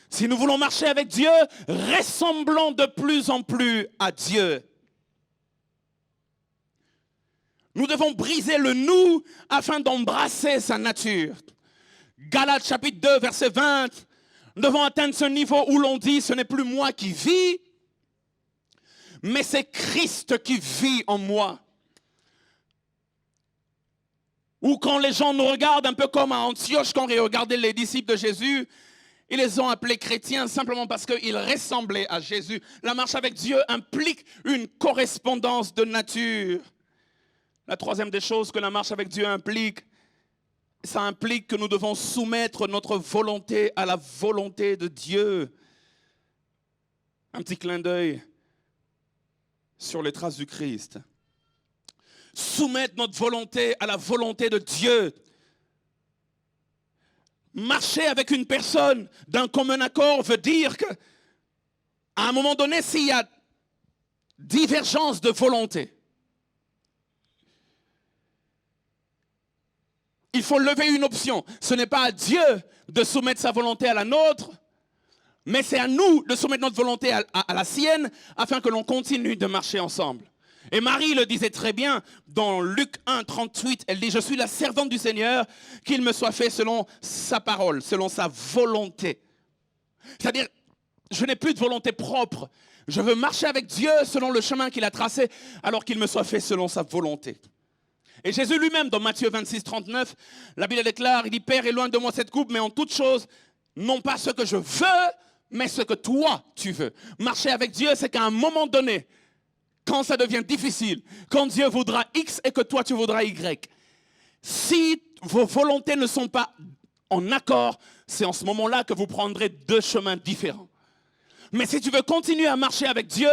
Si nous voulons marcher avec Dieu, ressemblons de plus en plus à Dieu. Nous devons briser le nous afin d'embrasser sa nature. Galates chapitre 2, verset 20. Nous devons atteindre ce niveau où l'on dit, ce n'est plus moi qui vis, mais c'est Christ qui vit en moi. Ou quand les gens nous regardent un peu comme à Antioche, quand ils regardaient les disciples de Jésus, ils les ont appelés chrétiens simplement parce qu'ils ressemblaient à Jésus. La marche avec Dieu implique une correspondance de nature. La troisième des choses que la marche avec Dieu implique, ça implique que nous devons soumettre notre volonté à la volonté de Dieu. Un petit clin d'œil sur les traces du Christ. Soumettre notre volonté à la volonté de Dieu. Marcher avec une personne d'un commun accord veut dire qu'à un moment donné, s'il y a divergence de volonté, il faut lever une option. Ce n'est pas à Dieu de soumettre sa volonté à la nôtre, mais c'est à nous de soumettre notre volonté à la sienne afin que l'on continue de marcher ensemble. Et Marie le disait très bien dans Luc 1, 38, elle dit « Je suis la servante du Seigneur, qu'il me soit fait selon sa parole, selon sa volonté. » C'est-à-dire, je n'ai plus de volonté propre, Je veux marcher avec Dieu selon le chemin qu'il a tracé, alors qu'il me soit fait selon sa volonté. Et Jésus lui-même, dans Matthieu 26, 39, la Bible déclare, il dit, Père, éloigne de moi cette coupe, mais en toute chose, non pas ce que je veux, mais ce que toi, tu veux. Marcher avec Dieu, c'est qu'à un moment donné, quand ça devient difficile, quand Dieu voudra X et que toi, tu voudras Y, si vos volontés ne sont pas en accord, c'est en ce moment-là que vous prendrez deux chemins différents. Mais si tu veux continuer à marcher avec Dieu,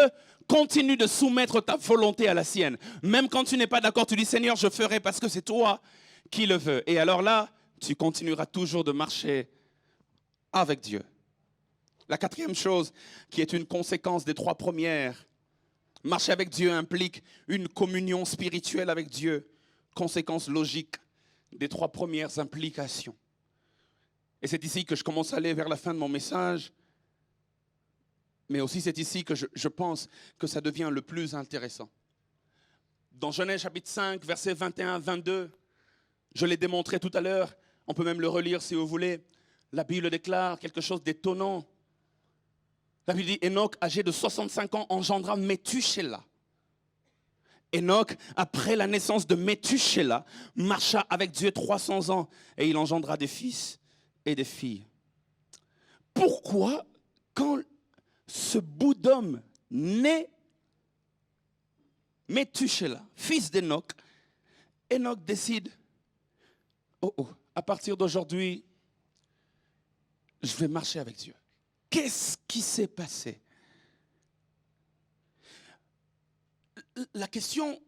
continue de soumettre ta volonté à la sienne. Même quand tu n'es pas d'accord, tu dis, Seigneur, je ferai parce que c'est toi qui le veux. Et alors là, tu continueras toujours de marcher avec Dieu. La quatrième chose, qui est une conséquence des trois premières, marcher avec Dieu implique une communion spirituelle avec Dieu. Conséquence logique des trois premières implications. Et c'est ici que je commence à aller vers la fin de mon message. Mais aussi c'est ici que je pense que ça devient le plus intéressant. Dans Genèse chapitre 5, versets 21-22, je l'ai démontré tout à l'heure, on peut même le relire si vous voulez, la Bible déclare quelque chose d'étonnant. La Bible dit, Enoch, âgé de 65 ans, engendra Méthusélah. Enoch, après la naissance de Méthusélah, marcha avec Dieu 300 ans et il engendra des fils et des filles. Pourquoi, quand ce bout d'homme né, Méthusélah, fils d'Enoch, Enoch décide, à partir d'aujourd'hui, je vais marcher avec Dieu. Qu'est-ce qui s'est passé? La question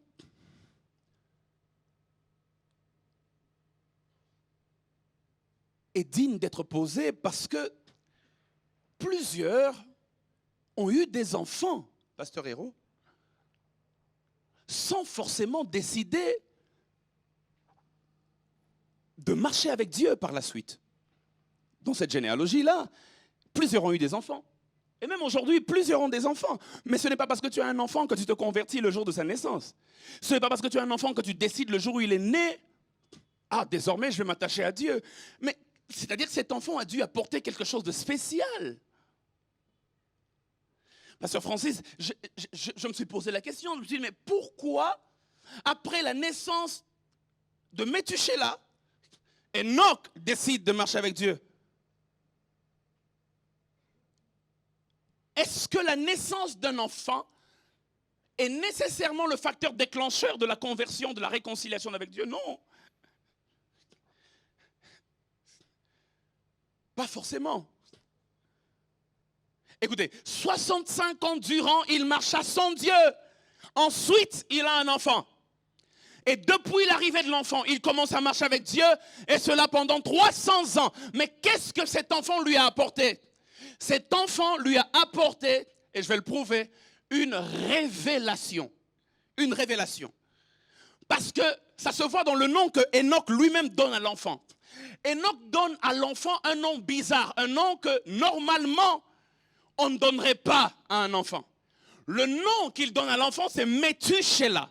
est digne d'être posée parce que plusieurs ont eu des enfants, Pasteur Hérault, sans forcément décider de marcher avec Dieu par la suite. Dans cette généalogie-là, plusieurs ont eu des enfants. Et même aujourd'hui, plusieurs ont des enfants. Mais ce n'est pas parce que tu as un enfant que tu te convertis le jour de sa naissance. Ce n'est pas parce que tu as un enfant que tu décides le jour où il est né, ah, désormais, je vais m'attacher à Dieu. Mais c'est-à-dire que cet enfant a dû apporter quelque chose de spécial. Pasteur Francis, je me suis posé la question, je me suis dit, mais pourquoi, après la naissance de Méthusélah, Enoch décide de marcher avec Dieu? Est-ce que la naissance d'un enfant est nécessairement le facteur déclencheur de la conversion, de la réconciliation avec Dieu? Non. Pas forcément. Écoutez, 65 ans durant, il marcha sans Dieu. Ensuite, il a un enfant. Et depuis l'arrivée de l'enfant, il commence à marcher avec Dieu, et cela pendant 300 ans. Mais qu'est-ce que cet enfant lui a apporté? Cet enfant lui a apporté, et je vais le prouver, une révélation. Une révélation. Parce que ça se voit dans le nom que Enoch lui-même donne à l'enfant. Enoch donne à l'enfant un nom bizarre, un nom que normalement on ne donnerait pas à un enfant. Le nom qu'il donne à l'enfant, c'est Méthusélah.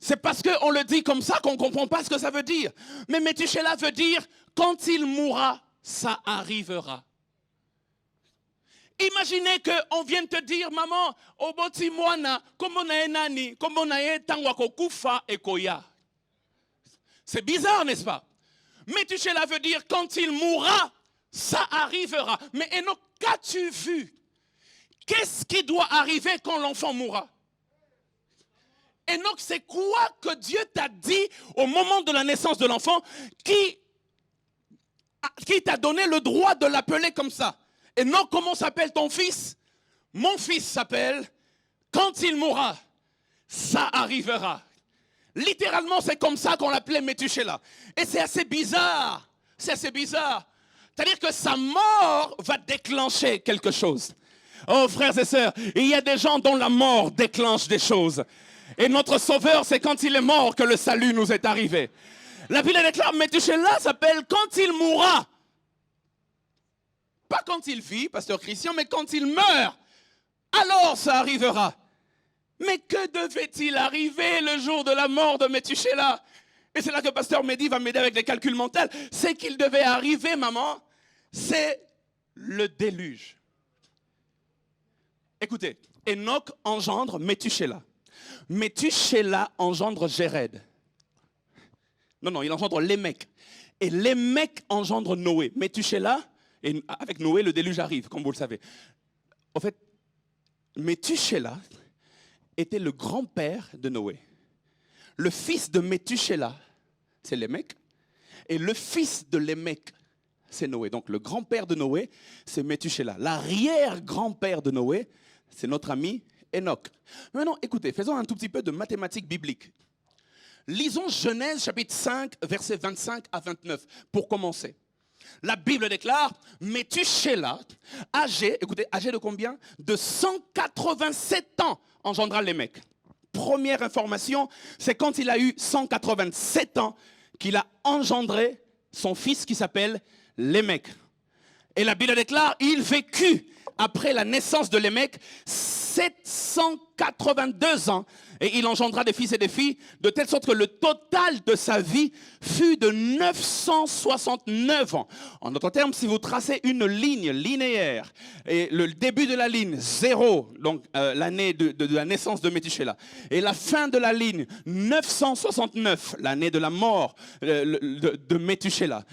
C'est parce qu'on le dit comme ça qu'on ne comprend pas ce que ça veut dire. Mais Méthusélah veut dire, quand il mourra, ça arrivera. Imaginez qu'on vient te dire, maman, oboti mwana, komona enani, komona etangwa kokufa ekoya. C'est bizarre, n'est-ce pas? Méthusélah veut dire, quand il mourra, ça arrivera. Mais Enoch, qu'as-tu vu? Qu'est-ce qui doit arriver quand l'enfant mourra? Enoch, c'est quoi que Dieu t'a dit au moment de la naissance de l'enfant qui t'a donné le droit de l'appeler comme ça? Enoch, comment s'appelle ton fils? Mon fils s'appelle, quand il mourra, ça arrivera. Littéralement, c'est comme ça qu'on l'appelait Méthusélah. Et c'est assez bizarre. C'est assez bizarre. C'est-à-dire que sa mort va déclencher quelque chose. Oh, frères et sœurs, il y a des gens dont la mort déclenche des choses. Et notre sauveur, c'est quand il est mort que le salut nous est arrivé. La Bible déclare, Méthusélah s'appelle quand il mourra. Pas quand il vit, pasteur Christian, mais quand il meurt. Alors ça arrivera. Mais que devait-il arriver le jour de la mort de Méthusélah? Et c'est là que pasteur Mehdi va m'aider avec les calculs mentaux. C'est qu'il devait arriver, maman, c'est le déluge. Écoutez, Enoch engendre Métuséla. Métuséla engendre Jéred. Non, il engendre Lémec. Et Lémec engendre Noé. Métuséla, et avec Noé, le déluge arrive, comme vous le savez. En fait, Métuséla était le grand-père de Noé. Le fils de Métuséla, c'est Lémec. Et le fils de Lémec, c'est Noé. Donc le grand-père de Noé, c'est Métuséla. L'arrière-grand-père de Noé, c'est notre ami Enoch. Maintenant, écoutez, faisons un tout petit peu de mathématiques bibliques. Lisons Genèse chapitre 5, versets 25 à 29, pour commencer. La Bible déclare, Métuséla, âgé de combien? De 187 ans, engendra Lémec. Première information, c'est quand il a eu 187 ans qu'il a engendré son fils qui s'appelle Lémec. Et la Bible déclare, il vécut après la naissance de Lémec 782 ans. Et il engendra des fils et des filles, de telle sorte que le total de sa vie fut de 969 ans. En d'autres termes, si vous tracez une ligne linéaire, et le début de la ligne, 0, donc l'année de la naissance de Métuséla, et la fin de la ligne, 969, l'année de la mort de Métuséla,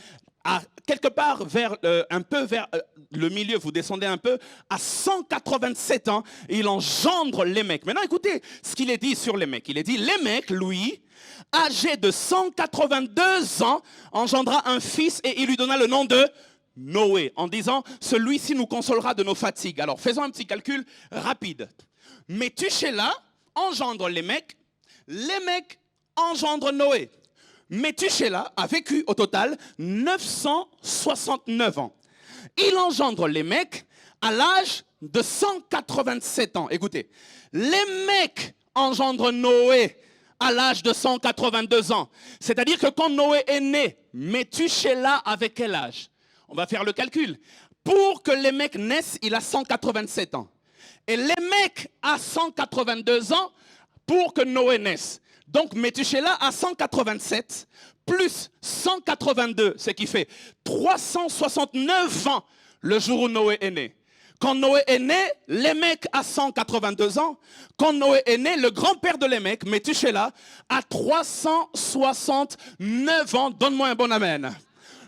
quelque part un peu vers le milieu, vous descendez un peu, à 187 ans, il engendre Lémec. Maintenant, écoutez ce qu'il est dit sur Lémec. Il est dit, Lémec, lui, âgé de 182 ans, engendra un fils et il lui donna le nom de Noé, en disant, celui-ci nous consolera de nos fatigues. Alors, faisons un petit calcul rapide. Métuséla engendre Lémec, Lémec engendre Noé. Métuséla a vécu au total 969 ans. Il engendre Lémec à l'âge de 187 ans. Écoutez, Lémec engendre Noé à l'âge de 182 ans. C'est-à-dire que quand Noé est né, Métuséla avait quel âge? On va faire le calcul. Pour que Lémec naisse, il a 187 ans. Et Lémec a 182 ans pour que Noé naisse. Donc Métuséla a 187 plus 182, ce qui fait 369 ans le jour où Noé est né. Quand Noé est né, Lémec a 182 ans. Quand Noé est né, le grand-père de Lémec, Métuséla, a 369 ans. Donne-moi un bon amen.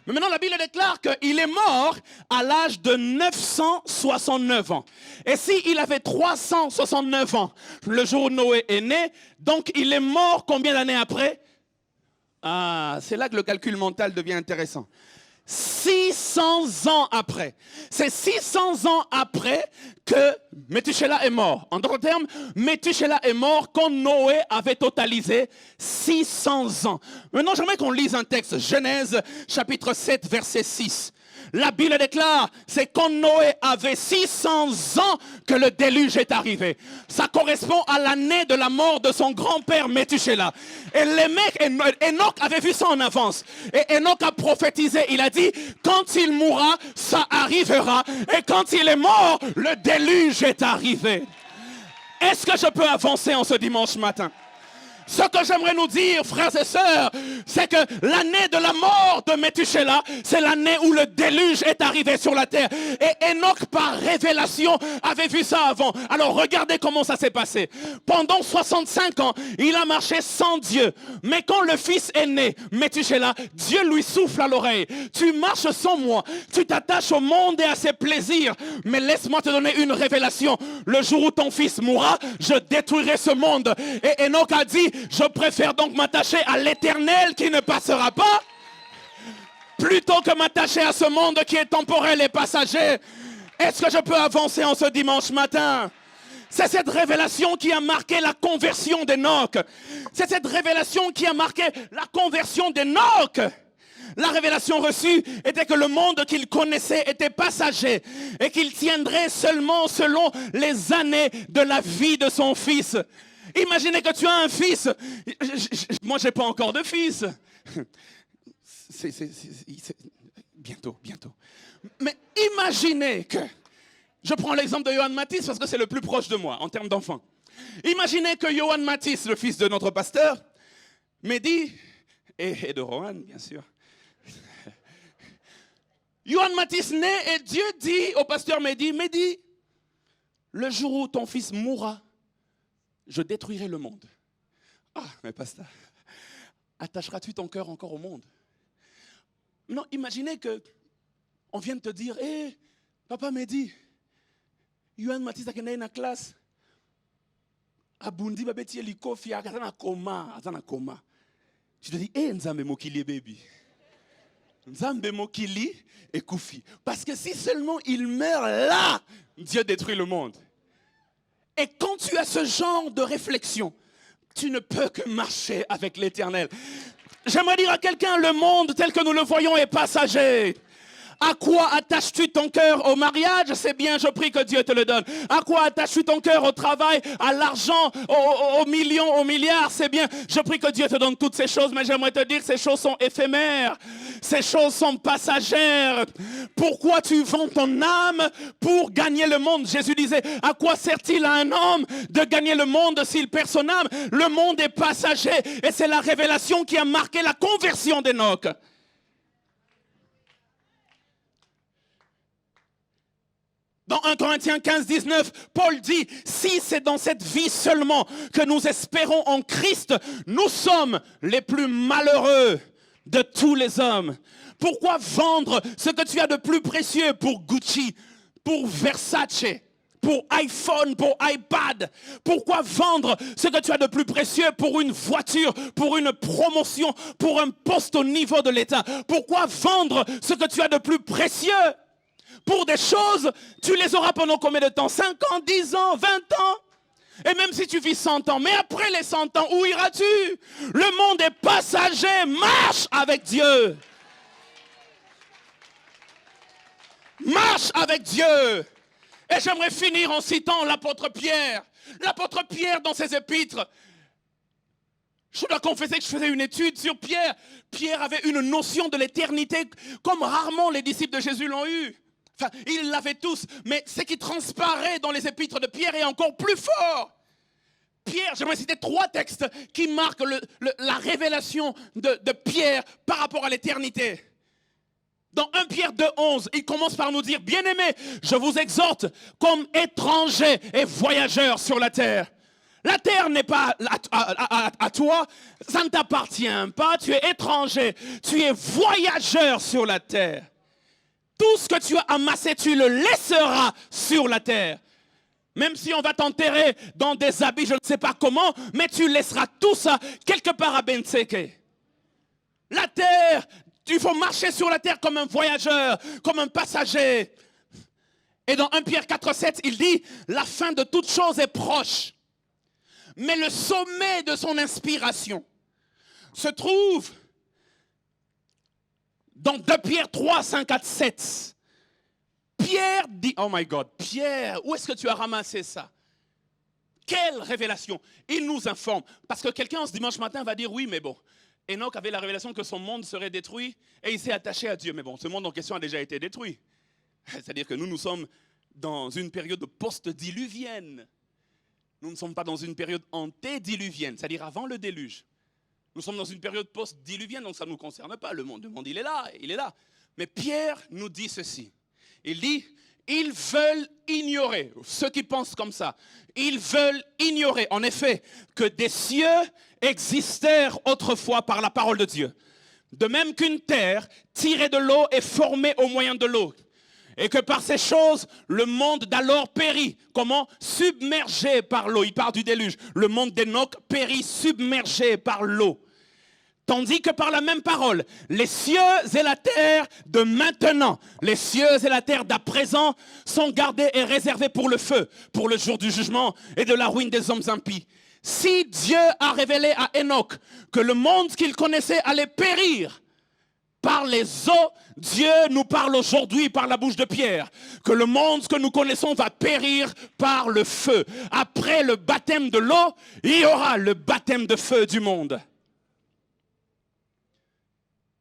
Mais maintenant, la Bible déclare qu'il est mort à l'âge de 969 ans. Et s'il avait 369 ans le jour où Noé est né, donc il est mort combien d'années après? Ah, c'est là que le calcul mental devient intéressant. 600 ans après. C'est 600 ans après que Métuséla est mort. En d'autres termes, Métuséla est mort quand Noé avait totalisé 600 ans. Maintenant, j'aimerais qu'on lise un texte. Genèse, chapitre 7, verset 6. La Bible déclare, c'est quand Noé avait 600 ans que le déluge est arrivé. Ça correspond à l'année de la mort de son grand-père Métuséla. Et les mecs, Enoch avait vu ça en avance. Et Enoch a prophétisé, il a dit, quand il mourra, ça arrivera. Et quand il est mort, le déluge est arrivé. Est-ce que je peux avancer en ce dimanche matin? Ce que j'aimerais nous dire, frères et sœurs, c'est que l'année de la mort de Métuséla, c'est l'année où le déluge est arrivé sur la terre. Et Enoch, par révélation, avait vu ça avant. Alors regardez comment ça s'est passé. Pendant 65 ans, il a marché sans Dieu. Mais quand le fils est né, Métuséla, Dieu lui souffle à l'oreille. Tu marches sans moi, tu t'attaches au monde et à ses plaisirs. Mais laisse-moi te donner une révélation. Le jour où ton fils mourra, je détruirai ce monde. Et Enoch a dit, je préfère donc m'attacher à l'éternel qui ne passera pas plutôt que m'attacher à ce monde qui est temporel et passager. Est-ce que je peux avancer en ce dimanche matin? C'est cette révélation qui a marqué la conversion d'Enoch. C'est cette révélation qui a marqué la conversion d'Enoch. La révélation reçue était que le monde qu'il connaissait était passager et qu'il tiendrait seulement selon les années de la vie de son fils. Imaginez que tu as un fils. Moi, je n'ai pas encore de fils. Bientôt. Mais imaginez que... Je prends l'exemple de Johan Matisse parce que c'est le plus proche de moi en termes d'enfants. Imaginez que Johan Matisse, le fils de notre pasteur, Mehdi, et de Rohan, bien sûr. Johan Matisse naît et Dieu dit au pasteur Mehdi, le jour où ton fils mourra, je détruirai le monde. Ah, mais pasteur, attacheras-tu ton cœur encore au monde? Non, imaginez que on vient de te dire, hé, papa m'a dit, Yohan Matisa qui est dans la classe, Abundi babeti eliko fi akazana koma. Tu te dis, hé, Nzambe mokili baby. Nzambe mokili et koufi. Parce que si seulement il meurt là, Dieu détruit le monde. Et quand tu as ce genre de réflexion, tu ne peux que marcher avec l'Éternel. J'aimerais dire à quelqu'un, le monde tel que nous le voyons est passager. À quoi attaches-tu ton cœur? Au mariage? C'est bien, je prie que Dieu te le donne. À quoi attaches-tu ton cœur? Au travail, à l'argent, aux millions, aux milliards? C'est bien, je prie que Dieu te donne toutes ces choses, mais j'aimerais te dire que ces choses sont éphémères. Ces choses sont passagères. Pourquoi tu vends ton âme pour gagner le monde? Jésus disait, à quoi sert-il à un homme de gagner le monde s'il perd son âme? Le monde est passager et c'est la révélation qui a marqué la conversion d'Enoch. Dans 1 Corinthiens 15, 19, Paul dit, si c'est dans cette vie seulement que nous espérons en Christ, nous sommes les plus malheureux de tous les hommes. Pourquoi vendre ce que tu as de plus précieux pour Gucci, pour Versace, pour iPhone, pour iPad? Pourquoi vendre ce que tu as de plus précieux pour une voiture, pour une promotion, pour un poste au niveau de l'État? Pourquoi vendre ce que tu as de plus précieux pour des choses, tu les auras pendant combien de temps? 5 ans, 10 ans, 20 ans? Et même si tu vis 100 ans, mais après les 100 ans, où iras-tu? Le monde est passager, marche avec Dieu. Marche avec Dieu. Et j'aimerais finir en citant l'apôtre Pierre. L'apôtre Pierre dans ses épîtres. Je dois confesser que je faisais une étude sur Pierre. Pierre avait une notion de l'éternité comme rarement les disciples de Jésus l'ont eu. Enfin, ils l'avaient tous, mais ce qui transparaît dans les épîtres de Pierre est encore plus fort. Pierre, j'aimerais citer 3 textes qui marquent la révélation de Pierre par rapport à l'éternité. Dans 1 Pierre 2,11, il commence par nous dire, bien-aimés, je vous exhorte comme étrangers et voyageurs sur la terre. La terre n'est pas à toi, ça ne t'appartient pas, tu es étranger, tu es voyageur sur la terre. Tout ce que tu as amassé, tu le laisseras sur la terre. Même si on va t'enterrer dans des habits, je ne sais pas comment, mais tu laisseras tout ça quelque part à Benseke. La terre, il faut marcher sur la terre comme un voyageur, comme un passager. Et dans 1 Pierre 4,7, il dit, la fin de toute chose est proche. Mais le sommet de son inspiration se trouve dans 2 Pierre 3, 5 à 7. Pierre dit, oh my God, Pierre, où est-ce que tu as ramassé ça? Quelle révélation? Il nous informe. Parce que quelqu'un ce dimanche matin va dire, oui, mais bon, Enoch avait la révélation que son monde serait détruit et il s'est attaché à Dieu. Mais bon, ce monde en question a déjà été détruit. C'est-à-dire que nous sommes dans une période post-diluvienne. Nous ne sommes pas dans une période antédiluvienne, c'est-à-dire avant le déluge. Nous sommes dans une période post-diluvienne, donc ça ne nous concerne pas. Le monde, il est là, il est là. Mais Pierre nous dit ceci. Il dit, ils veulent ignorer, ceux qui pensent comme ça, ils veulent ignorer, en effet, que des cieux existèrent autrefois par la parole de Dieu. De même qu'une terre tirée de l'eau est formée au moyen de l'eau. Et que par ces choses, le monde d'alors périt. Comment? Submergé par l'eau. Il parle du déluge. Le monde d'Enoch périt submergé par l'eau. Tandis que par la même parole, les cieux et la terre de maintenant, les cieux et la terre d'à présent sont gardés et réservés pour le feu, pour le jour du jugement et de la ruine des hommes impies. Si Dieu a révélé à Enoch que le monde qu'il connaissait allait périr par les eaux, Dieu nous parle aujourd'hui par la bouche de Pierre que le monde que nous connaissons va périr par le feu. Après le baptême de l'eau, il y aura le baptême de feu du monde.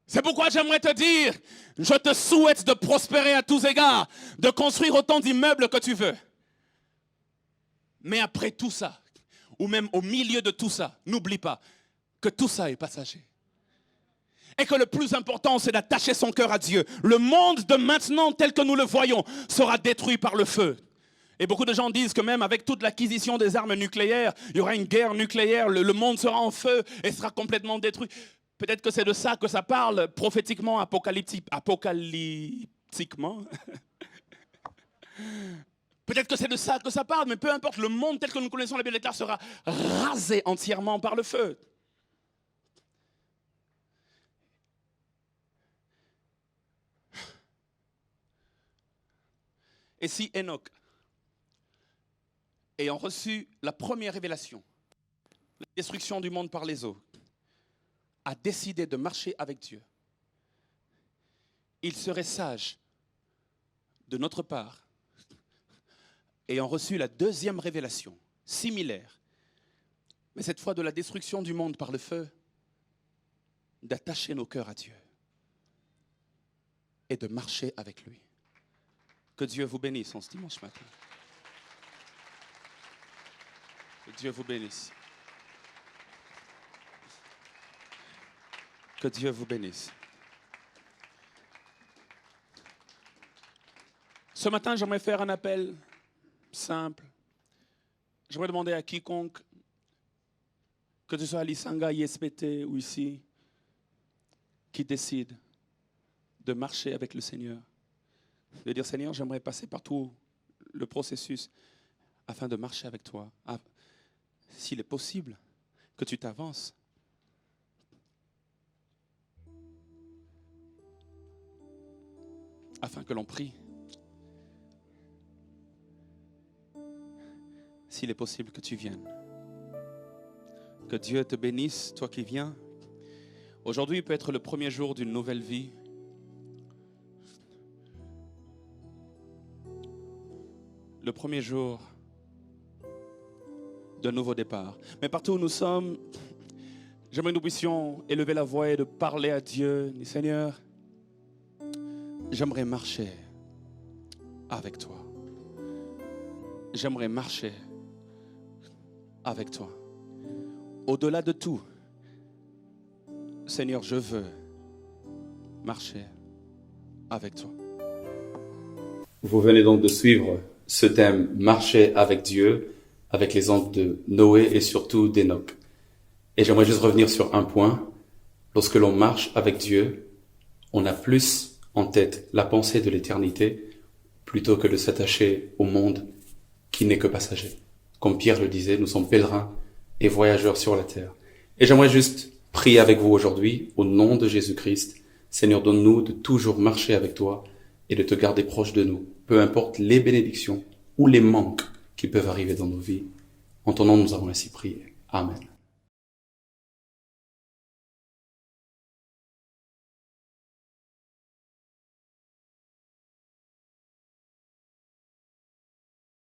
C'est pourquoi j'aimerais te dire, je te souhaite de prospérer à tous égards, de construire autant d'immeubles que tu veux. Mais après tout ça, ou même au milieu de tout ça, n'oublie pas que tout ça est passager. Et que le plus important, c'est d'attacher son cœur à Dieu. Le monde de maintenant, tel que nous le voyons, sera détruit par le feu. Et beaucoup de gens disent que même avec toute l'acquisition des armes nucléaires, il y aura une guerre nucléaire, le monde sera en feu et sera complètement détruit. Peut-être que c'est de ça que ça parle prophétiquement, apocalyptiquement. Peut-être que c'est de ça que ça parle, mais peu importe, le monde tel que nous connaissons la Bible déclare sera rasé entièrement par le feu. Et si Enoch, ayant reçu la première révélation, la destruction du monde par les eaux, a décidé de marcher avec Dieu, il serait sage de notre part, ayant reçu la deuxième révélation, similaire, mais cette fois de la destruction du monde par le feu, d'attacher nos cœurs à Dieu et de marcher avec lui. Que Dieu vous bénisse en ce dimanche matin. Que Dieu vous bénisse. Que Dieu vous bénisse. Ce matin, j'aimerais faire un appel simple. J'aimerais demander à quiconque, que ce soit à l'Isanga, ISPT ou ici, qui décide de marcher avec le Seigneur, de dire Seigneur, j'aimerais passer par tout le processus afin de marcher avec toi. S'il est possible que tu t'avances. Afin que l'on prie. S'il est possible que tu viennes. Que Dieu te bénisse, toi qui viens. Aujourd'hui peut être le premier jour d'une nouvelle vie. Le premier jour d'un nouveau départ. Mais partout où nous sommes, j'aimerais que nous puissions élever la voix et de parler à Dieu. Seigneur, j'aimerais marcher avec toi. J'aimerais marcher avec toi. Au-delà de tout, Seigneur, je veux marcher avec toi. Vous venez donc de suivre ce thème « Marcher avec Dieu » avec l'exemple de Noé et surtout d'Enoch. Et j'aimerais juste revenir sur un point. Lorsque l'on marche avec Dieu, on a plus en tête la pensée de l'éternité plutôt que de s'attacher au monde qui n'est que passager. Comme Pierre le disait, nous sommes pèlerins et voyageurs sur la terre. Et j'aimerais juste prier avec vous aujourd'hui, au nom de Jésus-Christ. Seigneur, donne-nous de toujours marcher avec toi et de te garder proche de nous, peu importe les bénédictions ou les manques qui peuvent arriver dans nos vies. En ton nom, nous avons ainsi prié. Amen.